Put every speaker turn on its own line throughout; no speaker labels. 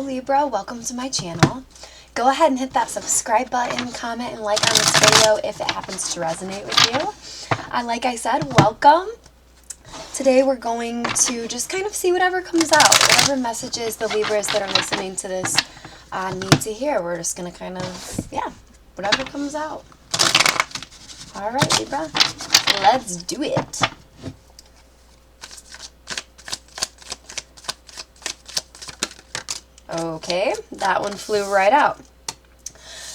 Libra, welcome to my channel. Go ahead and hit that subscribe button, comment, and like on this video if it happens to resonate with you. Like I said, welcome. Today we're going to just kind of see whatever comes out, whatever messages the Libras that are listening to this need to hear. We're just going to kind of, whatever comes out. All right, Libra, let's do it. Okay, that one flew right out.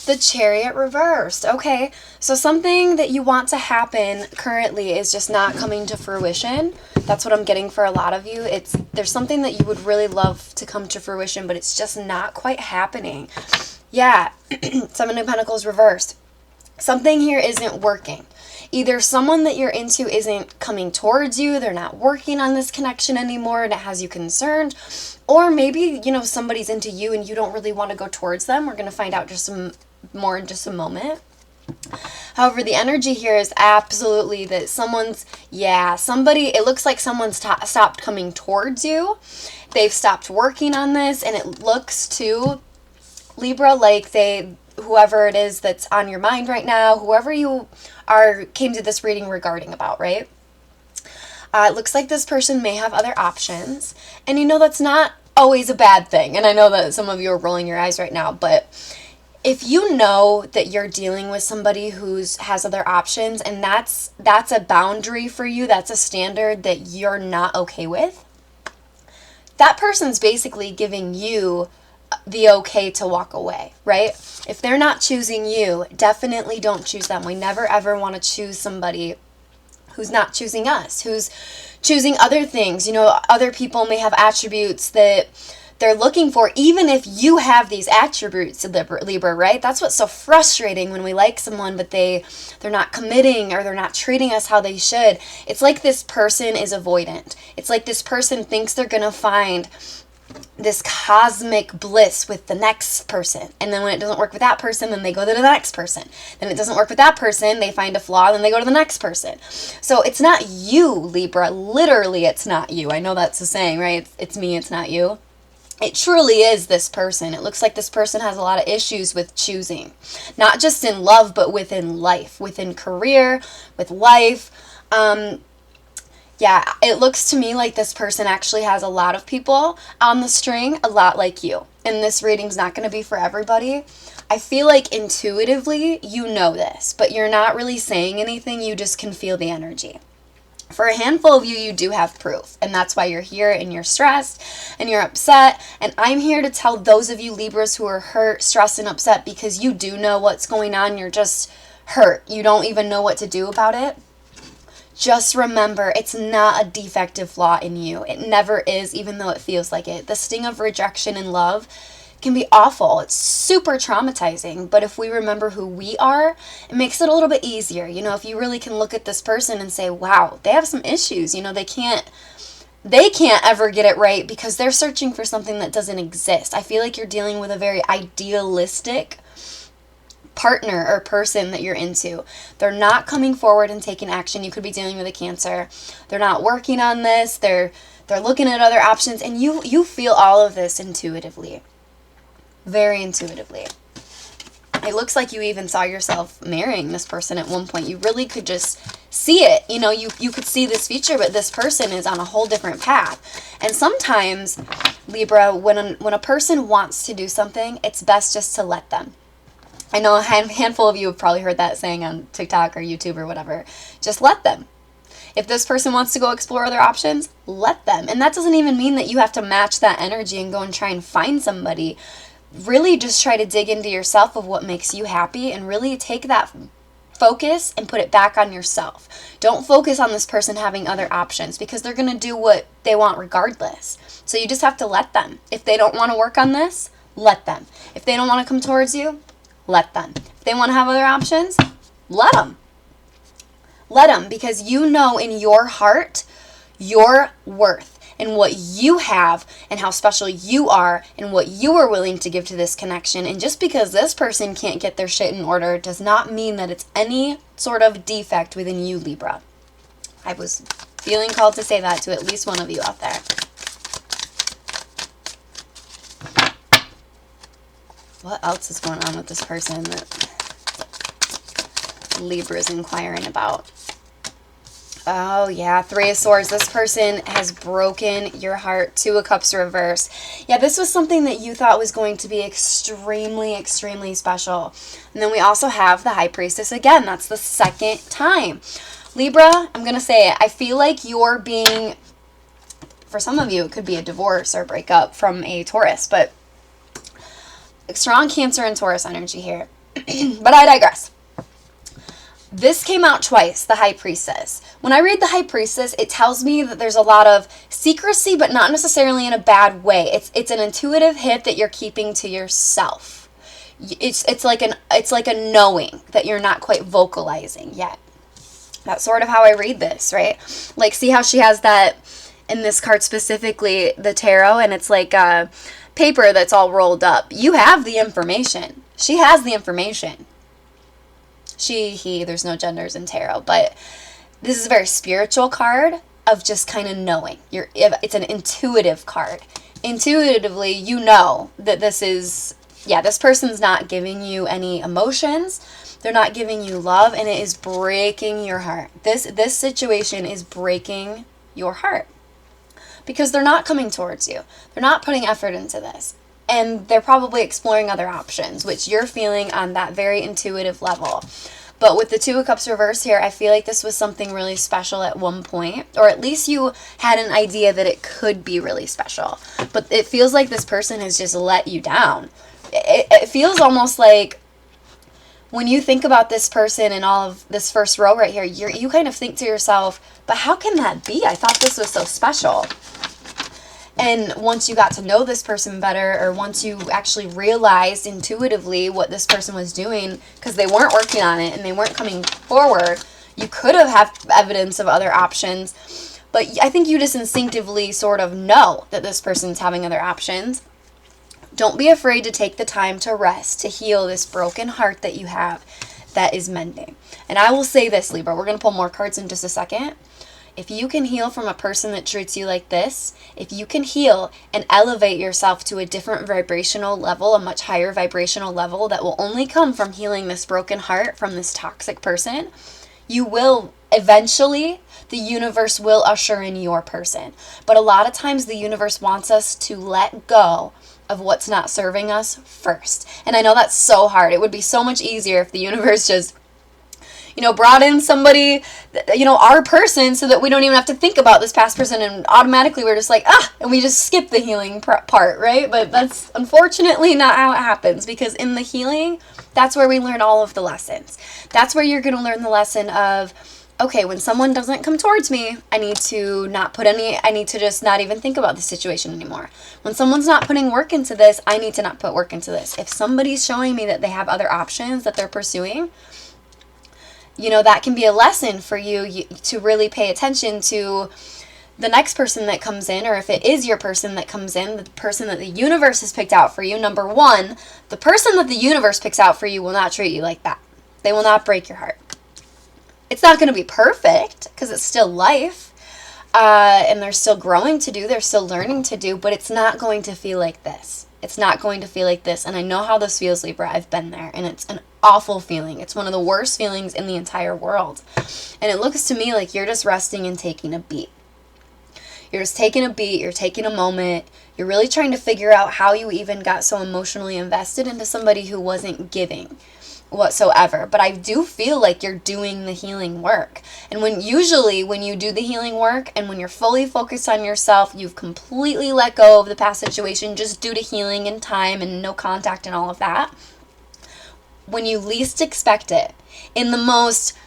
The Chariot reversed. Okay, so something that you want to happen currently is just not coming to fruition. That's what I'm getting for a lot of you. There's something that you would really love to come to fruition, but it's just not quite happening. Yeah, Seven of Pentacles reversed. Something here isn't working. Either someone that you're into isn't coming towards you, they're not working on this connection anymore and it has you concerned, or maybe, somebody's into you and you don't really want to go towards them. We're going to find out more in just a moment. However, the energy here is absolutely that it looks like someone's stopped coming towards you. They've stopped working on this, and it looks to Libra like whoever it is that's on your mind right now, whoever you came to this reading regarding about, right? It looks like this person may have other options, and that's not always a bad thing. And I know that some of you are rolling your eyes right now, but if you know that you're dealing with somebody has other options, and that's a boundary for you, that's a standard that you're not okay with, that person's basically giving you the okay to walk away, right? If they're not choosing you, definitely don't choose them. We never ever want to choose somebody who's not choosing us, who's choosing other things. Other people may have attributes that they're looking for, even if you have these attributes, Libra, right? That's what's so frustrating when we like someone, but they're not committing, or they're not treating us how they should. It's like this person is avoidant. It's like this person thinks they're going to find this cosmic bliss with the next person, and then when it doesn't work with that person, then they go to the next person. Then it doesn't work with that person, they find a flaw, then they go to the next person. So it's not you, Libra. Literally, it's not you. I know that's a saying, right? It's me, it's not you. It truly is this person. It looks like this person has a lot of issues with choosing, not just in love, but within life, within career, with life. It looks to me like this person actually has a lot of people on the string, a lot like you. And this reading's not going to be for everybody. I feel like intuitively you know this, but you're not really saying anything. You just can feel the energy. For a handful of you, you do have proof. And that's why you're here and you're stressed and you're upset. And I'm here to tell those of you Libras who are hurt, stressed, and upset, because you do know what's going on. You're just hurt. You don't even know what to do about it. Just remember, it's not a defective flaw in you. It never is, even though it feels like it. The sting of rejection in love can be awful. It's super traumatizing. But if we remember who we are, it makes it a little bit easier. If you really can look at this person and say, wow, they have some issues. They can't ever get it right because they're searching for something that doesn't exist. I feel like you're dealing with a very idealistic partner or person that you're into. They're not coming forward and taking action. You could be dealing with a Cancer. They're not working on this. They're looking at other options, and you feel all of this intuitively. Very intuitively. It looks like you even saw yourself marrying this person at one point. You really could just see it. You could see this future, but this person is on a whole different path. And sometimes, Libra, when a person wants to do something, it's best just to let them. I know a handful of you have probably heard that saying on TikTok or YouTube or whatever. Just let them. If this person wants to go explore other options, let them. And that doesn't even mean that you have to match that energy and go and try and find somebody. Really just try to dig into yourself of what makes you happy, and really take that focus and put it back on yourself. Don't focus on this person having other options, because they're going to do what they want regardless. So you just have to let them. If they don't want to work on this, let them. If they don't want to come towards you, let them. If they want to have other options, let them. Let them, because you know in your heart your worth and what you have and how special you are and what you are willing to give to this connection. And just because this person can't get their shit in order does not mean that it's any sort of defect within you, Libra. I was feeling called to say that to at least one of you out there. What else is going on with this person that Libra is inquiring about? Oh, yeah. Three of Swords. This person has broken your heart. Two of Cups reverse. Yeah, this was something that you thought was going to be extremely, extremely special. And then we also have the High Priestess again. That's the second time. Libra, I'm going to say it. I feel like you're being, for some of you, it could be a divorce or breakup from a Taurus, but strong Cancer and Taurus energy here. But I digress. This came out twice, the High Priestess. When I read the High Priestess, it tells me that there's a lot of secrecy, but not necessarily in a bad way. It's an intuitive hit that you're keeping to yourself. It's like a knowing that you're not quite vocalizing yet. That's sort of how I read this, right? Like, see how she has that in this card specifically, the tarot, and it's like a paper that's all rolled up. You have the information. She has the information. She, he, there's no genders in tarot, but this is a very spiritual card of just kind of knowing. It's an intuitive card. Intuitively, you know that this is, yeah, this person's not giving you any emotions. They're not giving you love, and it is breaking your heart. This situation is breaking your heart because they're not coming towards you. They're not putting effort into this. And they're probably exploring other options, which you're feeling on that very intuitive level. But with the Two of Cups reverse here, I feel like this was something really special at one point. Or at least you had an idea that it could be really special. But it feels like this person has just let you down. It feels almost like when you think about this person and all of this first row right here, you kind of think to yourself, but how can that be? I thought this was so special. And once you got to know this person better, or once you actually realized intuitively what this person was doing, because they weren't working on it and they weren't coming forward, you could have had evidence of other options. But I think you just instinctively sort of know that this person's having other options. Don't be afraid to take the time to rest, to heal this broken heart that you have that is mending. And I will say this, Libra, we're going to pull more cards in just a second. If you can heal from a person that treats you like this, if you can heal and elevate yourself to a different vibrational level, a much higher vibrational level that will only come from healing this broken heart from this toxic person, you will eventually, the universe will usher in your person. But a lot of times the universe wants us to let go of what's not serving us first. And I know that's so hard. It would be so much easier if the universe just brought in somebody, our person, so that we don't even have to think about this past person, and automatically we're just like, and we just skip the healing part, right? But that's unfortunately not how it happens, because in the healing, that's where we learn all of the lessons. That's where you're going to learn the lesson of, okay, when someone doesn't come towards me, I need to just not even think about the situation anymore. When someone's not putting work into this, I need to not put work into this. If somebody's showing me that they have other options that they're pursuing, that can be a lesson for you to really pay attention to the next person that comes in, or if it is your person that comes in, the person that the universe has picked out for you. Number one, the person that the universe picks out for you will not treat you like that. They will not break your heart. It's not going to be perfect, because it's still life, and they're still growing to do, they're still learning to do, but it's not going to feel like this. It's not going to feel like this. And I know how this feels, Libra. I've been there. And it's an awful feeling. It's one of the worst feelings in the entire world. And it looks to me like you're just resting and taking a beat. You're just taking a beat. You're taking a moment. You're really trying to figure out how you even got so emotionally invested into somebody who wasn't giving whatsoever. But I do feel like you're doing the healing work. And when you do the healing work and when you're fully focused on yourself, you've completely let go of the past situation just due to healing and time and no contact and all of that. When you least expect it, in the most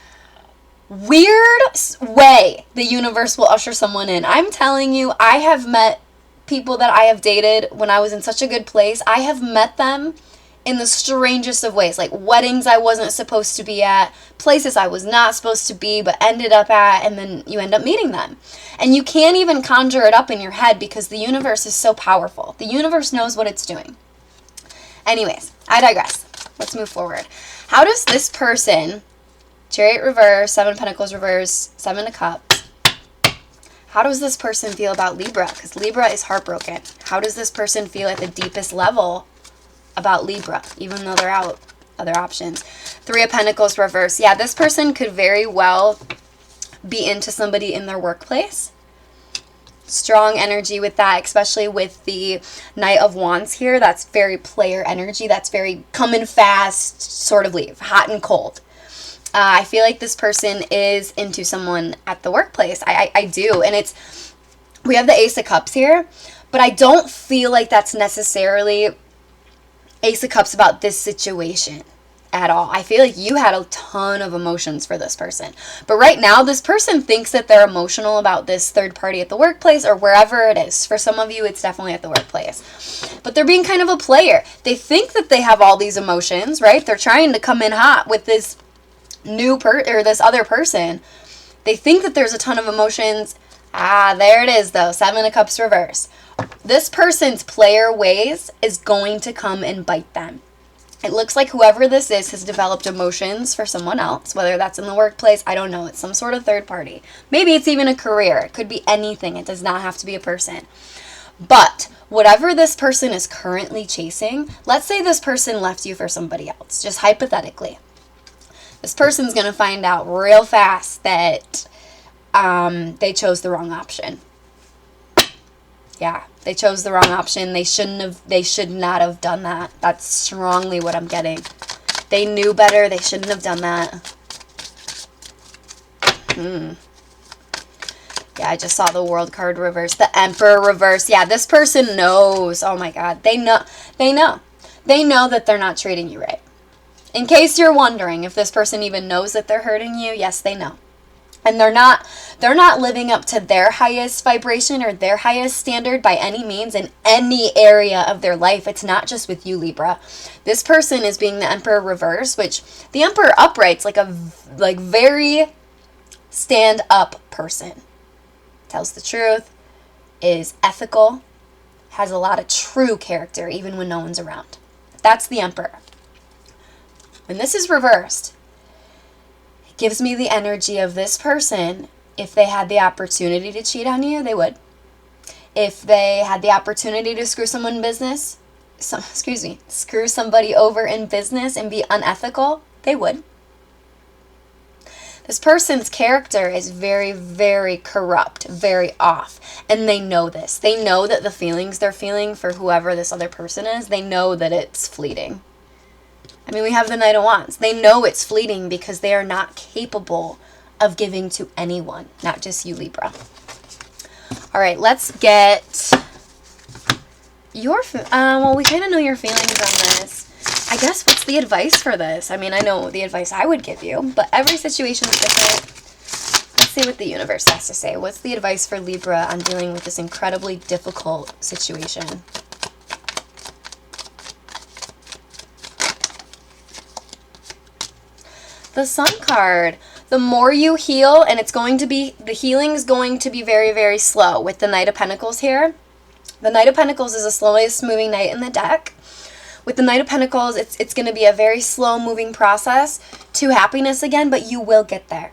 weird way, the universe will usher someone in. I'm telling you, I have met people that I have dated when I was in such a good place. I have met them in the strangest of ways, like weddings I wasn't supposed to be at, places I was not supposed to be but ended up at, and then you end up meeting them. And you can't even conjure it up in your head because the universe is so powerful. The universe knows what it's doing. Anyways, I digress. Let's move forward. How does this person, Chariot reverse, Seven of Pentacles reverse, Seven of Cups, how does this person feel about Libra? Because Libra is heartbroken. How does this person feel at the deepest level about Libra, even though they're out. Other options. Three of Pentacles reverse. Yeah, this person could very well be into somebody in their workplace. Strong energy with that, especially with the Knight of Wands here. That's very player energy. That's very come in fast, sort of leave, hot and cold. I feel like this person is into someone at the workplace. I do. And we have the Ace of Cups here, but I don't feel like that's necessarily Ace of Cups about this situation at all. I feel like you had a ton of emotions for this person. But right now, this person thinks that they're emotional about this third party at the workplace or wherever it is. For some of you, it's definitely at the workplace. But they're being kind of a player. They think that they have all these emotions, right? They're trying to come in hot with this this other person. They think that there's a ton of emotions. There it is though. Seven of Cups reverse. This person's player ways is going to come and bite them. It looks like whoever this is has developed emotions for someone else, whether that's in the workplace, I don't know. It's some sort of third party. Maybe it's even a career. It could be anything. It does not have to be a person. But whatever this person is currently chasing, let's say this person left you for somebody else, just hypothetically. This person's going to find out real fast that they chose the wrong option. Yeah, they chose the wrong option. They should not have done that. That's strongly what I'm getting. They knew better. They shouldn't have done that. Yeah, I just saw the World card reverse. The Emperor reverse. Yeah, this person knows. Oh my God. They know. They know. They know that they're not treating you right. In case you're wondering if this person even knows that they're hurting you, yes, they know. And they're not living up to their highest vibration or their highest standard by any means in any area of their life. It's not just with you, Libra. This person is being the Emperor reverse, which the Emperor upright's like very stand up person. Tells the truth, is ethical, has a lot of true character even when no one's around. That's the Emperor. When this is reversed, gives me the energy of this person. If they had the opportunity to cheat on you, they would. If they had the opportunity to screw someone in business, screw somebody over in business and be unethical, they would. This person's character is very, very corrupt, very off, and they know this. They know that the feelings they're feeling for whoever this other person is, they know that it's fleeting. I mean, we have the Knight of Wands. They know it's fleeting because they are not capable of giving to anyone, not just you, Libra. All right, let's get your, well, we kind of know your feelings on this. I guess what's the advice for this? I mean, I know the advice I would give you, but every situation is different. Let's see what the universe has to say. What's the advice for Libra on dealing with this incredibly difficult situation? The Sun card. The more you heal, and the healing is going to be very, very slow with the Knight of Pentacles here. The Knight of Pentacles is the slowest moving knight in the deck. With the Knight of Pentacles, it's going to be a very slow moving process to happiness again, but you will get there.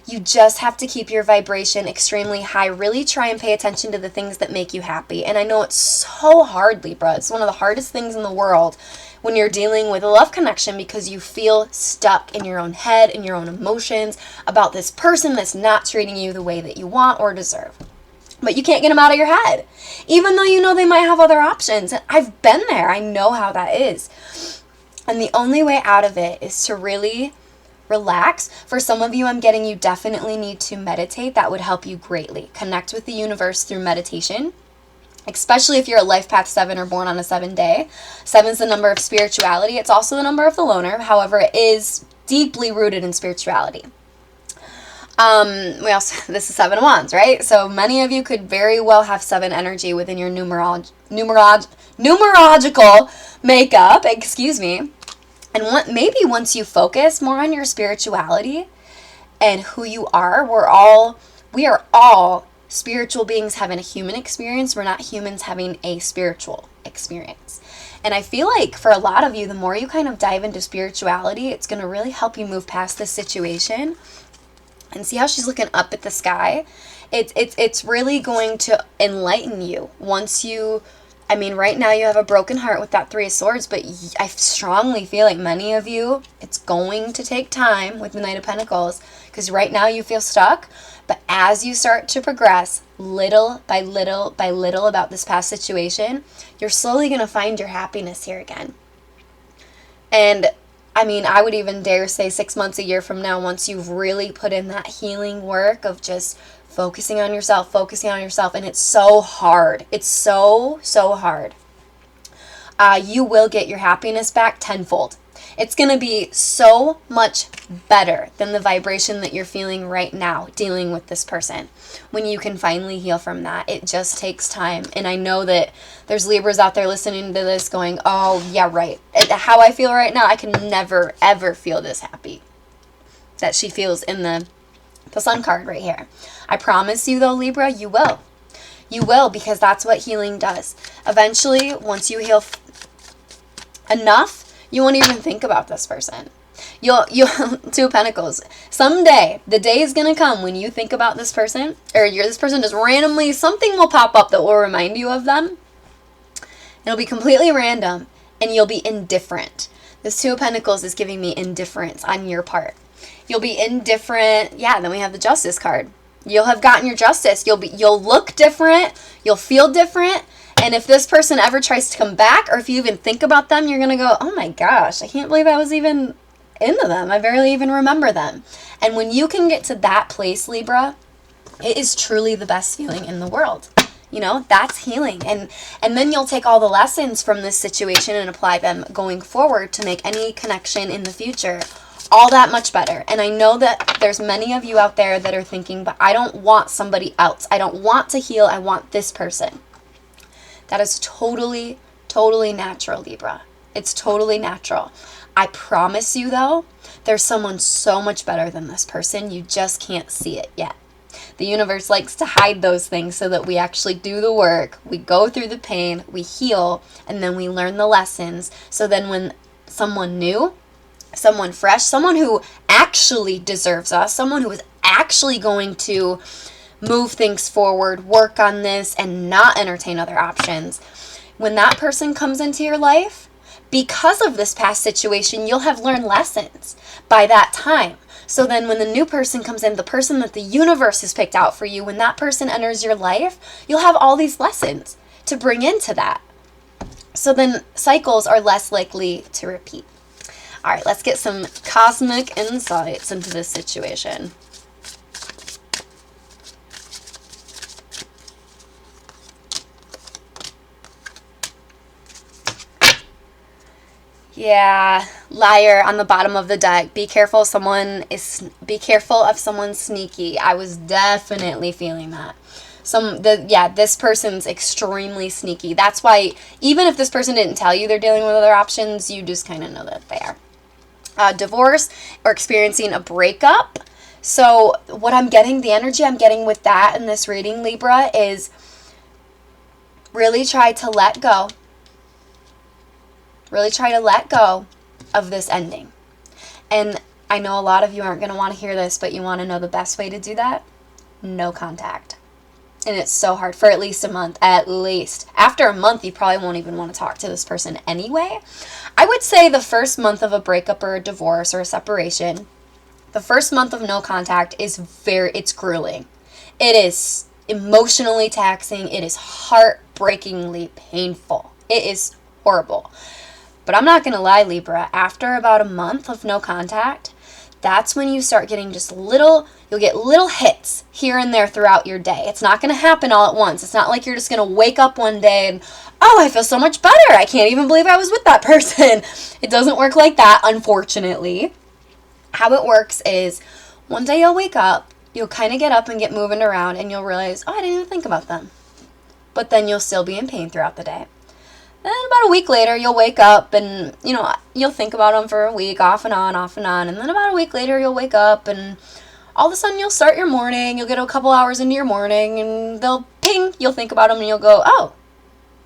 You just have to keep your vibration extremely high. Really try and pay attention to the things that make you happy. And I know it's so hard, Libra. It's one of the hardest things in the world when you're dealing with a love connection because you feel stuck in your own head and your own emotions about this person that's not treating you the way that you want or deserve. But you can't get them out of your head, even though you know they might have other options. And I've been there. I know how that is. And the only way out of it is to really relax. For some of you, I'm getting you definitely need to meditate. That would help you greatly. Connect with the universe through meditation, especially if you're a life path 7 or born on a 7-day. 7 is the number of spirituality. It's also the number of the loner. However, it is deeply rooted in spirituality. This is 7 of Wands, right? So many of you could very well have 7 energy within your numerological makeup, And maybe once you focus more on your spirituality and who you are, we are all spiritual beings having a human experience. We're not humans having a spiritual experience. And I feel like for a lot of you, the more you kind of dive into spirituality, it's going to really help you move past this situation. And see how she's looking up at the sky? It's really going to enlighten you once you I mean, right now you have a broken heart with that Three of Swords, but I strongly feel like many of you, it's going to take time with the Knight of Pentacles, because right now you feel stuck. But as you start to progress little by little by little about this past situation, you're slowly going to find your happiness here again. And I mean, I would even dare say 6 months, a year from now, once you've really put in that healing work of just focusing on yourself, and it's so hard. It's so hard. You will get your happiness back tenfold. It's going to be so much better than the vibration that you're feeling right now dealing with this person. When you can finally heal from that, it just takes time. And I know that there's Libras out there listening to this going, oh, yeah, right. How I feel right now, I can never, ever feel this happy that she feels in the Sun card right here. I promise you, though, Libra, you will. You will, because that's what healing does. Eventually, once you heal enough, you won't even think about this person. You'll Two of Pentacles. Someday, the day is gonna come when you think about this person, or this person just randomly, something will pop up that will remind you of them. It'll be completely random, and you'll be indifferent. This Two of Pentacles is giving me indifference on your part. You'll be indifferent. Yeah, then we have the Justice card. You'll have gotten your justice. You'll look different. You'll feel different. And if this person ever tries to come back, or if you even think about them, you're going to go, oh my gosh, I can't believe I was even into them. I barely even remember them. And when you can get to that place, Libra, it is truly the best feeling in the world. You know, that's healing. And then you'll take all the lessons from this situation and apply them going forward to make any connection in the future all that much better. And I know that there's many of you out there that are thinking, but I don't want somebody else. I don't want to heal. I want this person. That is totally natural, Libra. It's totally natural. I promise you, though, there's someone so much better than this person. You just can't see it yet. The universe likes to hide those things so that we actually do the work. We go through the pain, we heal, and then we learn the lessons. So then when someone new, someone fresh, someone who actually deserves us, someone who is actually going to move things forward, work on this, and not entertain other options. When that person comes into your life, because of this past situation, you'll have learned lessons by that time. So then when the new person comes in, the person that the universe has picked out for you, when that person enters your life, you'll have all these lessons to bring into that. So then cycles are less likely to repeat. All right, let's get some cosmic insights into this situation. Yeah, Liar on the bottom of the deck. Be careful of someone sneaky. I was definitely feeling that. This person's extremely sneaky. That's why even if this person didn't tell you they're dealing with other options, you just kind of know that they are. Divorce or experiencing a breakup. So what I'm getting, the energy I'm getting with that in this reading, Libra, is really try to let go. Really try to let go of this ending. And I know a lot of you aren't going to want to hear this, but you want to know the best way to do that? No contact. And it's so hard for at least a month, at least. After a month, you probably won't even want to talk to this person anyway. I would say the first month of a breakup or a divorce or a separation, the first month of no contact it's grueling. It is emotionally taxing. It is heartbreakingly painful. It is horrible. But I'm not going to lie, Libra, after about a month of no contact, that's when you start getting you'll get little hits here and there throughout your day. It's not going to happen all at once. It's not like you're just going to wake up one day and, oh, I feel so much better. I can't even believe I was with that person. It doesn't work like that, unfortunately. How it works is one day you'll wake up, you'll kind of get up and get moving around, and you'll realize, oh, I didn't even think about them. But then you'll still be in pain throughout the day. Then about a week later, you'll wake up and, you'll think about them for a week, off and on. And then about a week later, you'll wake up and all of a sudden you'll start your morning. You'll get a couple hours into your morning and they'll ping. You'll think about them and you'll go, oh,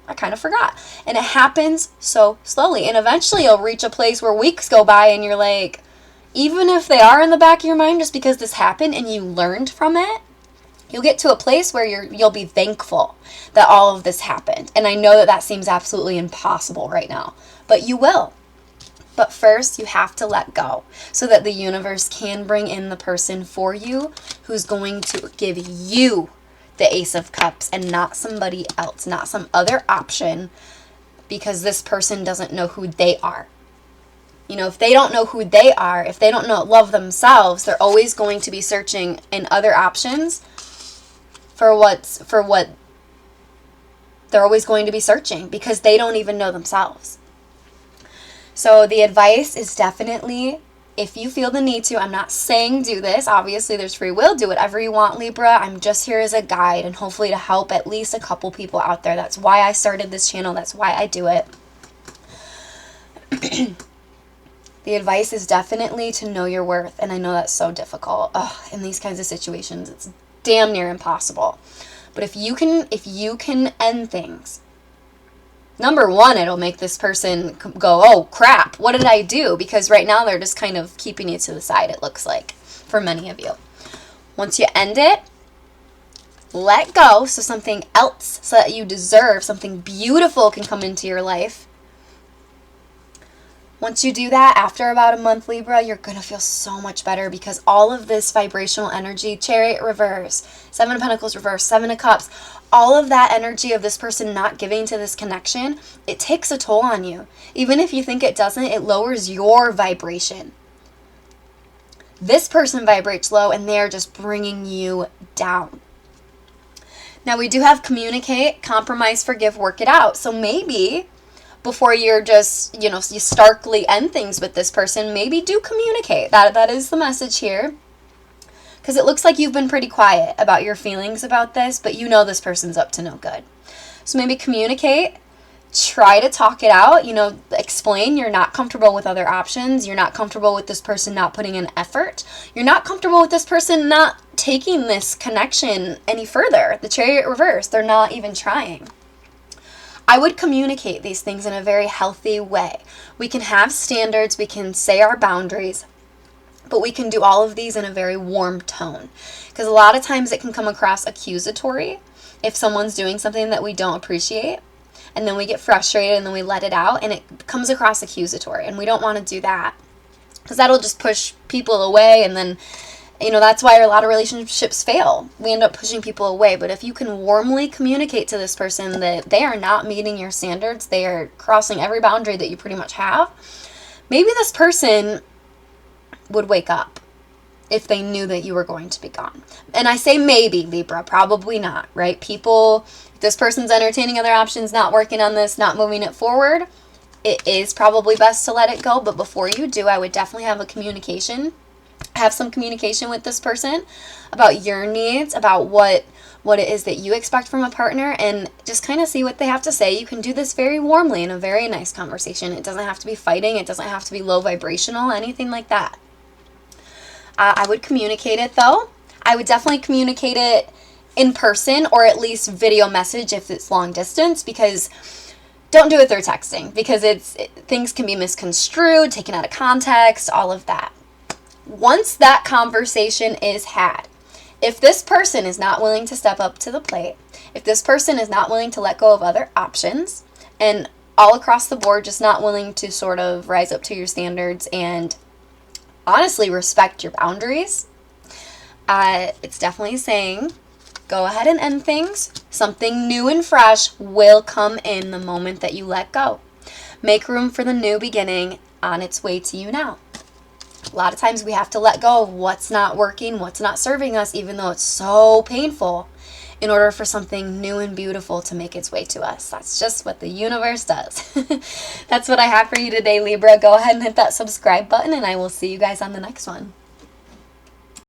I kind of forgot. And it happens so slowly. And eventually you'll reach a place where weeks go by and you're like, even if they are in the back of your mind just because this happened and you learned from it, You'll get to a place where you'll be thankful that all of this happened. And I know that that seems absolutely impossible right now, but you will. But first, you have to let go so that the universe can bring in the person for you who's going to give you the Ace of Cups and not somebody else, not some other option, because this person doesn't know who they are. You know, if they don't know who they are, if they don't love themselves, they're always going to be searching in other options for what they're always going to be searching, because they don't even know themselves. So the advice is definitely, if you feel the need to, I'm not saying do this. Obviously, there's free will. Do whatever you want, Libra. I'm just here as a guide and hopefully to help at least a couple people out there. That's why I started this channel. That's why I do it. The advice is definitely to know your worth. And I know that's so difficult. In these kinds of situations, it's damn near impossible. But if you can end things, number one, it'll make this person go, oh, crap, what did I do? Because right now they're just kind of keeping you to the side, it looks like, for many of you. Once you end it, let go so something else, so that you deserve, something beautiful can come into your life. Once you do that, after about a month, Libra, you're going to feel so much better, because all of this vibrational energy, Chariot reverse, Seven of Pentacles reverse, Seven of Cups, all of that energy of this person not giving to this connection, it takes a toll on you. Even if you think it doesn't, it lowers your vibration. This person vibrates low and they're just bringing you down. Now, we do have communicate, compromise, forgive, work it out. So maybe before you're just, you starkly end things with this person, maybe do communicate. That is the message here. Because it looks like you've been pretty quiet about your feelings about this, but you know this person's up to no good. So maybe communicate, try to talk it out, explain you're not comfortable with other options, you're not comfortable with this person not putting in effort, you're not comfortable with this person not taking this connection any further. The Chariot reverse, they're not even trying. I would communicate these things in a very healthy way. We can have standards, we can say our boundaries, but we can do all of these in a very warm tone. Because a lot of times it can come across accusatory if someone's doing something that we don't appreciate. And then we get frustrated and then we let it out and it comes across accusatory. And we don't want to do that, because that'll just push people away. And then, that's why a lot of relationships fail. We end up pushing people away. But if you can warmly communicate to this person that they are not meeting your standards, they are crossing every boundary that you pretty much have, maybe this person would wake up if they knew that you were going to be gone. And I say maybe, Libra, probably not, right? People, if this person's entertaining other options, not working on this, not moving it forward, it is probably best to let it go. But before you do, I would definitely have some communication with this person about your needs, about what it is that you expect from a partner, and just kind of see what they have to say. You can do this very warmly in a very nice conversation. It doesn't have to be fighting. It doesn't have to be low vibrational, anything like that. I would communicate it, though. I would definitely communicate it in person, or at least video message if it's long distance, because don't do it through texting, because things can be misconstrued, taken out of context, all of that. Once that conversation is had, if this person is not willing to step up to the plate, if this person is not willing to let go of other options, and all across the board just not willing to sort of rise up to your standards and honestly respect your boundaries, it's definitely saying go ahead and end things. Something new and fresh will come in the moment that you let go. Make room for the new beginning on its way to you now. A lot of times we have to let go of what's not working, what's not serving us, even though it's so painful, in order for something new and beautiful to make its way to us. That's just what the universe does. That's what I have for you today, Libra. Go ahead and hit that subscribe button, and I will see you guys on the next one.